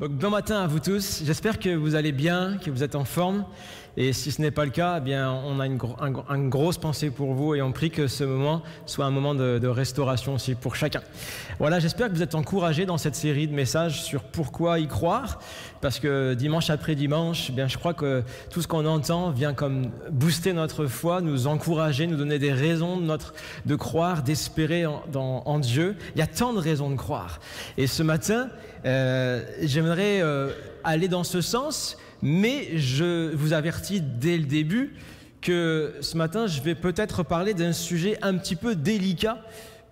Donc, bon matin à vous tous, j'espère que vous allez bien, que vous êtes en forme. Et si ce n'est pas le cas, eh bien, on a une grosse pensée pour vous et on prie que ce moment soit un moment de restauration aussi pour chacun. Voilà, j'espère que vous êtes encouragés dans cette série de messages sur pourquoi y croire, parce que dimanche après dimanche, eh bien, je crois que tout ce qu'on entend vient comme booster notre foi, nous encourager, nous donner des raisons de croire, d'espérer en Dieu. Il y a tant de raisons de croire. Et ce matin, j'aimerais aller dans ce sens, mais je vous avertis dès le début que ce matin, je vais peut-être parler d'un sujet un petit peu délicat,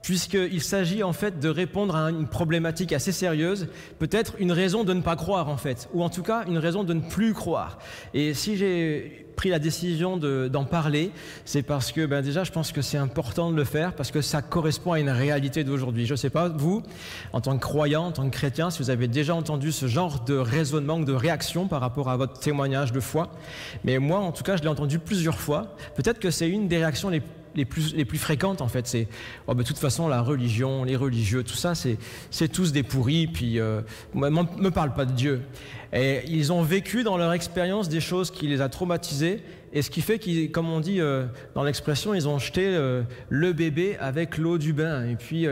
puisqu'il s'agit en fait de répondre à une problématique assez sérieuse, peut-être une raison de ne pas croire en fait, ou en tout cas une raison de ne plus croire. Et si j'ai pris la décision d'en parler, c'est parce que déjà je pense que c'est important de le faire, parce que ça correspond à une réalité d'aujourd'hui. Je ne sais pas, vous, en tant que croyant, en tant que chrétien, si vous avez déjà entendu ce genre de raisonnement ou de réaction par rapport à votre témoignage de foi, mais moi en tout cas je l'ai entendu plusieurs fois. Peut-être que c'est une des réactions les plus fréquentes en fait, c'est de toute façon la religion, les religieux, tout ça c'est tous des pourris, puis me parle pas de Dieu. Et ils ont vécu dans leur expérience des choses qui les a traumatisés, et ce qui fait qu'ils, comme on dit dans l'expression, ils ont jeté le bébé avec l'eau du bain. Et puis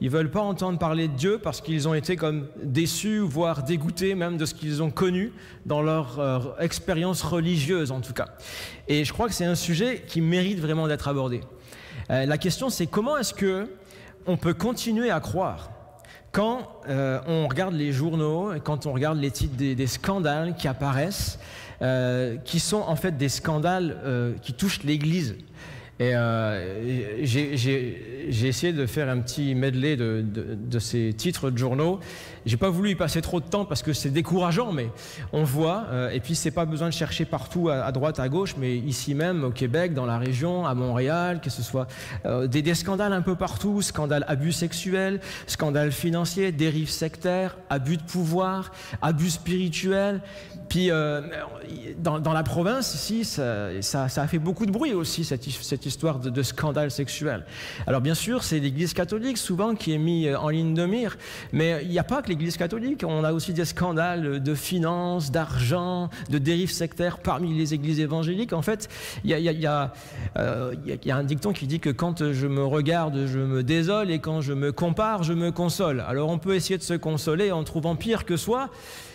ils veulent pas entendre parler de Dieu parce qu'ils ont été comme déçus, voire dégoûtés même de ce qu'ils ont connu dans leur expérience religieuse en tout cas. Et je crois que c'est un sujet qui mérite vraiment d'être abordé. La question c'est comment est-ce que on peut continuer à croire quand on regarde les journaux, quand on regarde les titres des scandales qui apparaissent, qui sont en fait des scandales qui touchent l'Église. Et j'ai essayé de faire un petit medley de ces titres de journaux. J'ai pas voulu y passer trop de temps parce que c'est décourageant, mais on voit. Et puis c'est pas besoin de chercher partout à droite, à gauche, mais ici même au Québec, dans la région, à Montréal, que ce soit des scandales un peu partout, scandales abus sexuels, scandales financiers, dérives sectaires, abus de pouvoir, abus spirituels. Puis dans la province ici, ça a fait beaucoup de bruit aussi cette histoire de scandale sexuel. Alors bien sûr, c'est l'Église catholique souvent qui est mis en ligne de mire, mais il n'y a pas que l'Église catholique. On a aussi des scandales de finances, d'argent, de dérives sectaires parmi les églises évangéliques. En fait, il y a un dicton qui dit que quand je me regarde, je me désole, et quand je me compare, je me console. Alors on peut essayer de se consoler en trouvant pire que soi,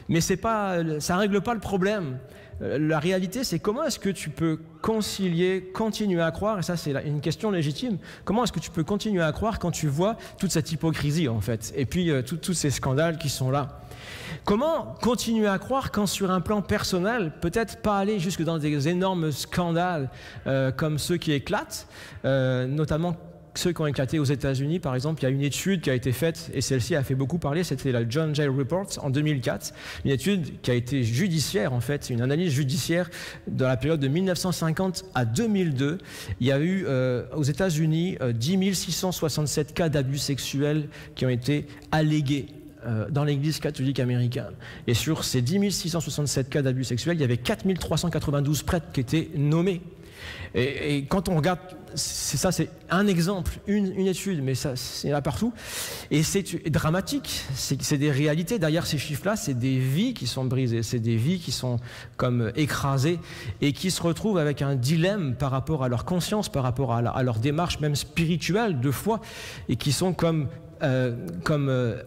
mais ça règle pas le problème. La réalité, c'est comment est-ce que tu peux concilier, continuer à croire, et ça c'est une question légitime, comment est-ce que tu peux continuer à croire quand tu vois toute cette hypocrisie en fait, et puis tous ces scandales qui sont là. Comment continuer à croire quand sur un plan personnel, peut-être pas aller jusque dans des énormes scandales comme ceux qui éclatent, notamment ceux qui ont éclaté aux États-Unis, par exemple, il y a une étude qui a été faite, et celle-ci a fait beaucoup parler, c'était la John Jay Report en 2004, une étude qui a été judiciaire, en fait, une analyse judiciaire de la période de 1950 à 2002. Il y a eu aux États-Unis 10 667 cas d'abus sexuels qui ont été allégués dans l'Église catholique américaine. Et sur ces 10 667 cas d'abus sexuels, il y avait 4 392 prêtres qui étaient nommés. Et quand on regarde, c'est un exemple, une étude, mais ça, c'est là partout. Et c'est dramatique, c'est des réalités. Derrière ces chiffres-là, c'est des vies qui sont brisées, c'est des vies qui sont comme écrasées et qui se retrouvent avec un dilemme par rapport à leur conscience, par rapport à leur démarche même spirituelle de foi, et qui sont comme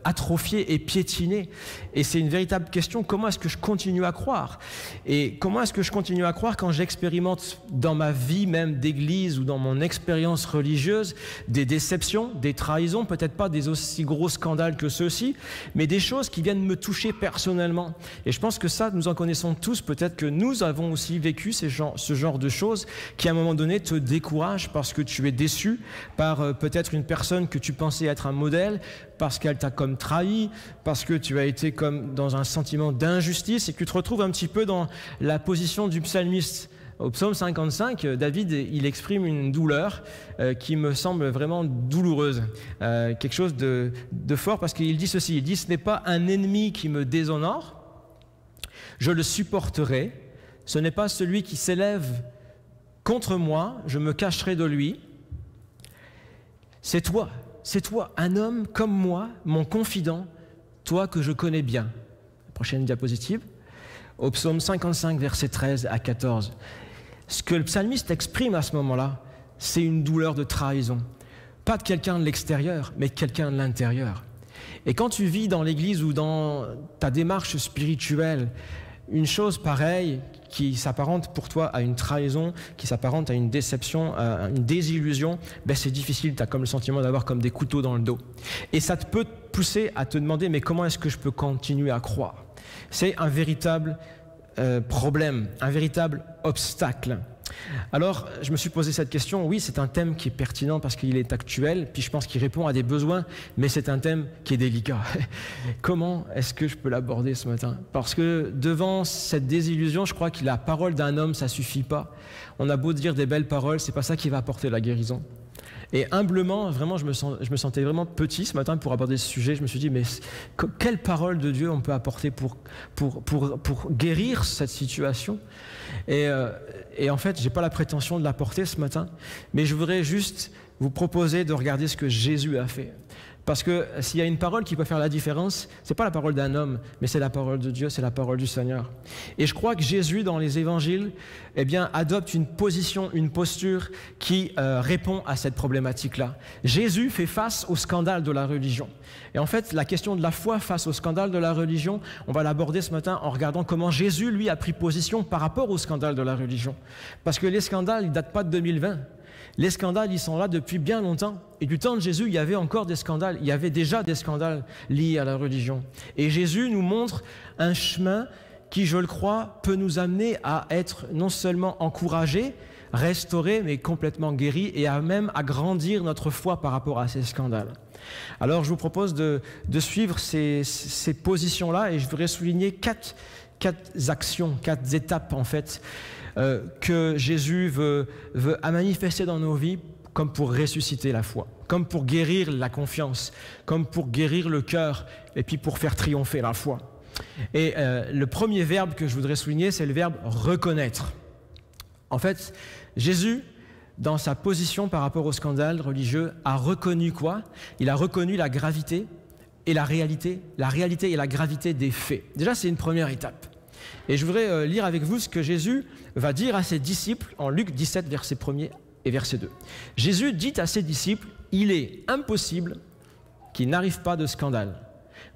atrophié et piétiné. Et c'est une véritable question, comment est-ce que je continue à croire? Et comment est-ce que je continue à croire quand j'expérimente dans ma vie même d'église ou dans mon expérience religieuse des déceptions, des trahisons, peut-être pas des aussi gros scandales que ceux-ci, mais des choses qui viennent me toucher personnellement. Et je pense que ça, nous en connaissons tous, peut-être que nous avons aussi vécu ce genre de choses qui à un moment donné te découragent parce que tu es déçu par peut-être une personne que tu pensais être un modèle, parce qu'elle t'a comme trahi, parce que tu as été comme dans un sentiment d'injustice, et que tu te retrouves un petit peu dans la position du psalmiste. Au psaume 55, David, il exprime une douleur qui me semble vraiment douloureuse, quelque chose de fort, parce qu'il dit ceci, il dit « Ce n'est pas un ennemi qui me déshonore, je le supporterai, ce n'est pas celui qui s'élève contre moi, je me cacherai de lui, c'est toi, un homme comme moi, mon confident, toi que je connais bien. » Prochaine diapositive. Au psaume 55, versets 13 à 14. Ce que le psalmiste exprime à ce moment-là, c'est une douleur de trahison. Pas de quelqu'un de l'extérieur, mais de quelqu'un de l'intérieur. Et quand tu vis dans l'église ou dans ta démarche spirituelle, une chose pareille qui s'apparente pour toi à une trahison, qui s'apparente à une déception, à une désillusion, ben c'est difficile, tu as comme le sentiment d'avoir comme des couteaux dans le dos. Et ça peut te pousser à te demander, mais comment est-ce que je peux continuer à croire? C'est un véritable problème, un véritable obstacle. Alors, je me suis posé cette question. Oui, c'est un thème qui est pertinent parce qu'il est actuel, puis je pense qu'il répond à des besoins, mais c'est un thème qui est délicat. Comment est-ce que je peux l'aborder ce matin? Parce que devant cette désillusion, je crois que la parole d'un homme, ça suffit pas. On a beau dire des belles paroles, c'est pas ça qui va apporter la guérison. Et humblement, vraiment, je me sentais vraiment petit ce matin pour aborder ce sujet. Je me suis dit, mais quelle parole de Dieu on peut apporter pour guérir cette situation? Et en fait, je n'ai pas la prétention de l'apporter ce matin, mais je voudrais juste vous proposer de regarder ce que Jésus a fait. Parce que s'il y a une parole qui peut faire la différence, ce n'est pas la parole d'un homme, mais c'est la parole de Dieu, c'est la parole du Seigneur. Et je crois que Jésus, dans les évangiles, eh bien, adopte une position, une posture qui répond à cette problématique-là. Jésus fait face au scandale de la religion. Et en fait, la question de la foi face au scandale de la religion, on va l'aborder ce matin en regardant comment Jésus, lui, a pris position par rapport au scandale de la religion. Parce que les scandales, ils ne datent pas de 2020. Les scandales, ils sont là depuis bien longtemps. Et du temps de Jésus, il y avait encore des scandales. Il y avait déjà des scandales liés à la religion. Et Jésus nous montre un chemin qui, je le crois, peut nous amener à être non seulement encouragés, restaurés, mais complètement guéris et même à grandir notre foi par rapport à ces scandales. Alors, je vous propose de suivre ces positions-là et je voudrais souligner quatre actions, 4 étapes en fait, que Jésus veut manifester dans nos vies comme pour ressusciter la foi, comme pour guérir la confiance, comme pour guérir le cœur et puis pour faire triompher la foi. Et le premier verbe que je voudrais souligner, c'est le verbe reconnaître. En fait, Jésus, dans sa position par rapport au scandale religieux, a reconnu quoi? Il a reconnu la gravité et la réalité et la gravité des faits. Déjà, c'est une première étape. Et je voudrais lire avec vous ce que Jésus va dire à ses disciples en Luc 17, verset 1er et verset 2. Jésus dit à ses disciples, « Il est impossible qu'il n'arrive pas de scandale,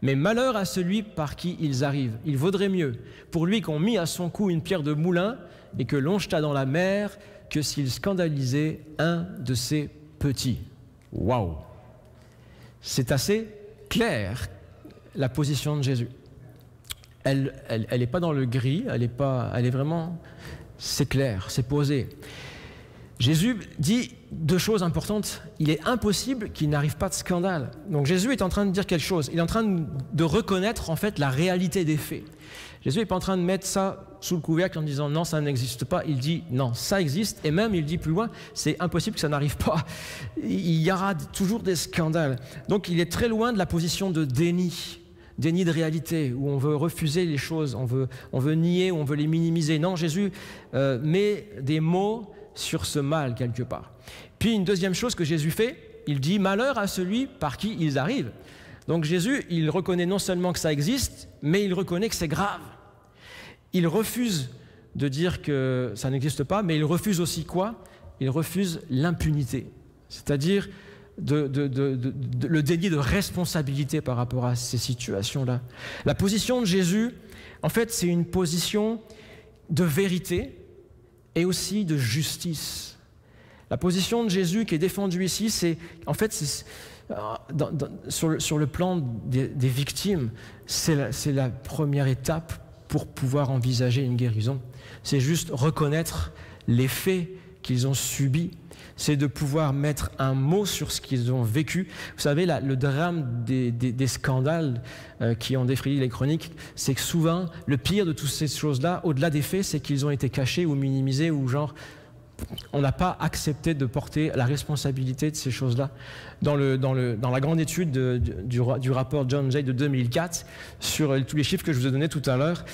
mais malheur à celui par qui ils arrivent. Il vaudrait mieux pour lui qu'on mit à son cou une pierre de moulin et que l'on jetât dans la mer que s'il scandalisait un de ses petits. » Waouh! C'est assez clair, la position de Jésus. Elle n'est pas dans le gris, elle est vraiment, c'est clair, c'est posé. Jésus dit 2 choses importantes. Il est impossible qu'il n'arrive pas de scandale. Donc Jésus est en train de dire quelque chose. Il est en train de reconnaître en fait la réalité des faits. Jésus n'est pas en train de mettre ça sous le couvercle en disant non, ça n'existe pas. Il dit non, ça existe. Et même il dit plus loin, c'est impossible que ça n'arrive pas. Il y aura toujours des scandales. Donc il est très loin de la position de déni de réalité, où on veut refuser les choses, on veut nier, on veut les minimiser. Non, Jésus met des mots sur ce mal quelque part. Puis une deuxième chose que Jésus fait, il dit « malheur à celui par qui ils arrivent ». Donc Jésus, il reconnaît non seulement que ça existe, mais il reconnaît que c'est grave. Il refuse de dire que ça n'existe pas, mais il refuse aussi quoi? Il refuse l'impunité, c'est-à-dire le déni de responsabilité par rapport à ces situations-là. La position de Jésus, en fait, c'est une position de vérité et aussi de justice. La position de Jésus qui est défendue ici, c'est, en fait, sur le plan des victimes, c'est la première étape pour pouvoir envisager une guérison. C'est juste reconnaître les faits qu'ils ont subis. C'est de pouvoir mettre un mot sur ce qu'ils ont vécu. Vous savez, le drame des scandales qui ont défrayé les chroniques, c'est que souvent, le pire de toutes ces choses-là, au-delà des faits, c'est qu'ils ont été cachés ou minimisés ou genre, on n'a pas accepté de porter la responsabilité de ces choses-là. Dans la grande étude du rapport John Jay de 2004, sur tous les chiffres que je vous ai donnés tout à l'heure,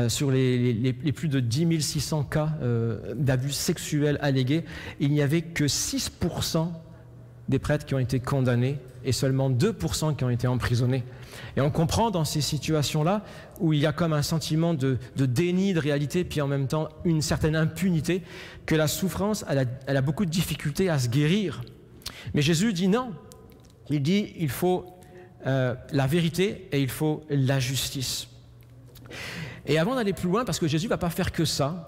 sur les plus de 10 600 cas d'abus sexuels allégués, il n'y avait que 6% des prêtres qui ont été condamnés et seulement 2% qui ont été emprisonnés. Et on comprend dans ces situations-là, où il y a comme un sentiment de déni de réalité, puis en même temps une certaine impunité, que la souffrance, elle a beaucoup de difficultés à se guérir. Mais Jésus dit non. Il dit il faut la vérité et il faut la justice. Et avant d'aller plus loin, parce que Jésus ne va pas faire que ça,